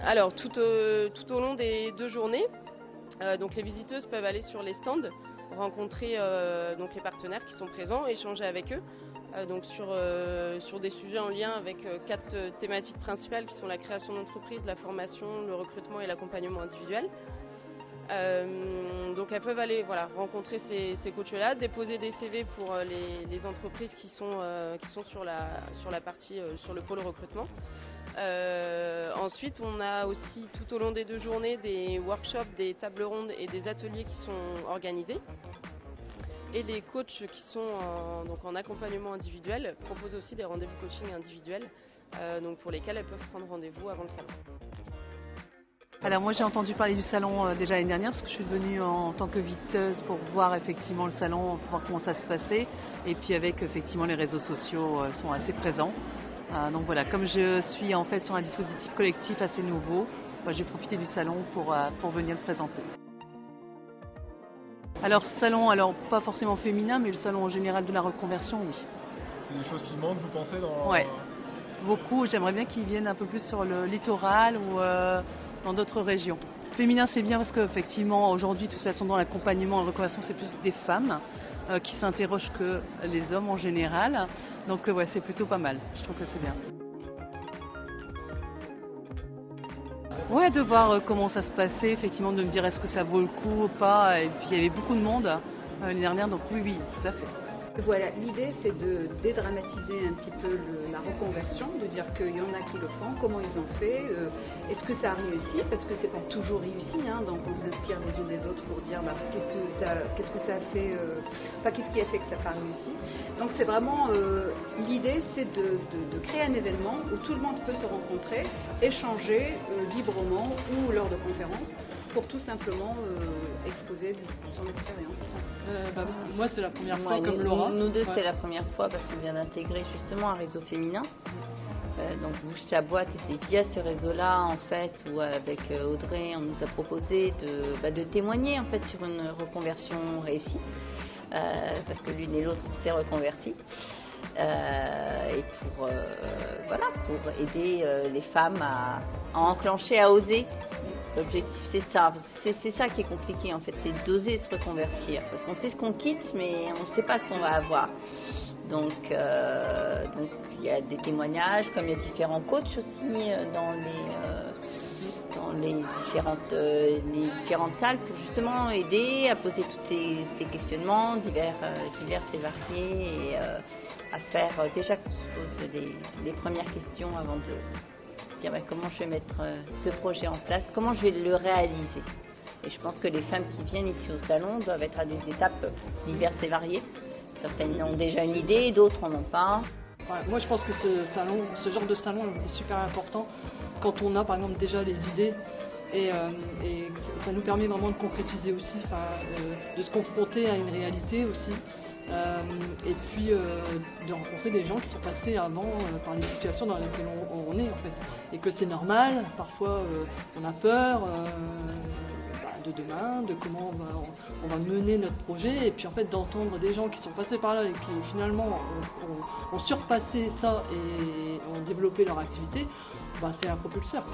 Alors, tout au long des 2 journées, donc les visiteuses peuvent aller sur les stands, rencontrer donc les partenaires qui sont présents, échanger avec eux donc sur des sujets en lien avec 4 thématiques principales qui sont la création d'entreprise, la formation, le recrutement et l'accompagnement individuel. Donc elles peuvent aller rencontrer ces coachs-là, déposer des CV pour les entreprises qui sont sur la partie sur le pôle recrutement. Ensuite, on a aussi tout au long des 2 journées des workshops, des tables rondes et des ateliers qui sont organisés. Et les coachs qui sont en accompagnement individuel proposent aussi des rendez-vous coaching individuels donc pour lesquels elles peuvent prendre rendez-vous avant le salon. Alors moi j'ai entendu parler du salon déjà l'année dernière parce que je suis venue en tant que visiteuse pour voir effectivement le salon, pour voir comment ça se passait. Et puis avec effectivement les réseaux sociaux sont assez présents. Donc voilà, comme je suis en fait sur un dispositif collectif assez nouveau, j'ai profité du salon pour venir le présenter. Alors salon, pas forcément féminin, mais le salon en général de la reconversion, oui. C'est des choses qui manquent, vous pensez Ouais, beaucoup. J'aimerais bien qu'ils viennent un peu plus sur le littoral ou dans d'autres régions. Féminin c'est bien parce qu'effectivement aujourd'hui de toute façon dans l'accompagnement, la reconversion c'est plus des femmes qui s'interrogent que les hommes en général. Donc ouais, c'est plutôt pas mal, je trouve que c'est bien. Ouais, de voir comment ça se passait, effectivement de me dire est-ce que ça vaut le coup ou pas. Et puis il y avait beaucoup de monde l'année dernière, donc oui, tout à fait. Voilà, l'idée c'est de dédramatiser un petit peu la reconversion, de dire qu'il y en a qui le font, comment ils ont fait, est-ce que ça a réussi, parce que c'est pas toujours réussi, donc on s'inspire les uns des autres pour dire qu'est-ce que ça a fait, qu'est-ce qui a fait que ça n'a pas réussi. Donc c'est vraiment, l'idée c'est de créer un événement où tout le monde peut se rencontrer, échanger librement ou lors de conférences, pour tout simplement exposer son expérience. Moi c'est la première fois comme Laura. Nous deux c'est la première fois parce qu'on vient d'intégrer justement un réseau féminin. Donc Bouche ta boîte et c'est via ce réseau-là en fait où avec Audrey on nous a proposé de témoigner en fait sur une reconversion réussie parce que l'une et l'autre s'est reconvertie. Et pour aider les femmes à enclencher, à oser. L'objectif c'est ça qui est compliqué en fait, c'est d'oser se reconvertir parce qu'on sait ce qu'on quitte mais on ne sait pas ce qu'on va avoir. Donc il y a des témoignages, comme il y a différents coachs aussi dans les différentes salles pour justement aider à poser tous ces questionnements divers et variés et à faire déjà qu'on se pose des premières questions avant de dire comment je vais mettre ce projet en place, comment je vais le réaliser. Et je pense que les femmes qui viennent ici au salon doivent être à des étapes diverses et variées. Certaines ont déjà une idée, d'autres n'en ont pas. Ouais, moi je pense que ce genre de salon est super important quand on a par exemple déjà les idées et ça nous permet vraiment de concrétiser aussi, de se confronter à une réalité aussi. Et puis de rencontrer des gens qui sont passés avant par les situations dans lesquelles on est en fait, et que c'est normal, parfois on a peur de demain, de comment on va mener notre projet, et puis en fait d'entendre des gens qui sont passés par là et qui finalement ont surpassé ça et ont développé leur activité, c'est un propulseur.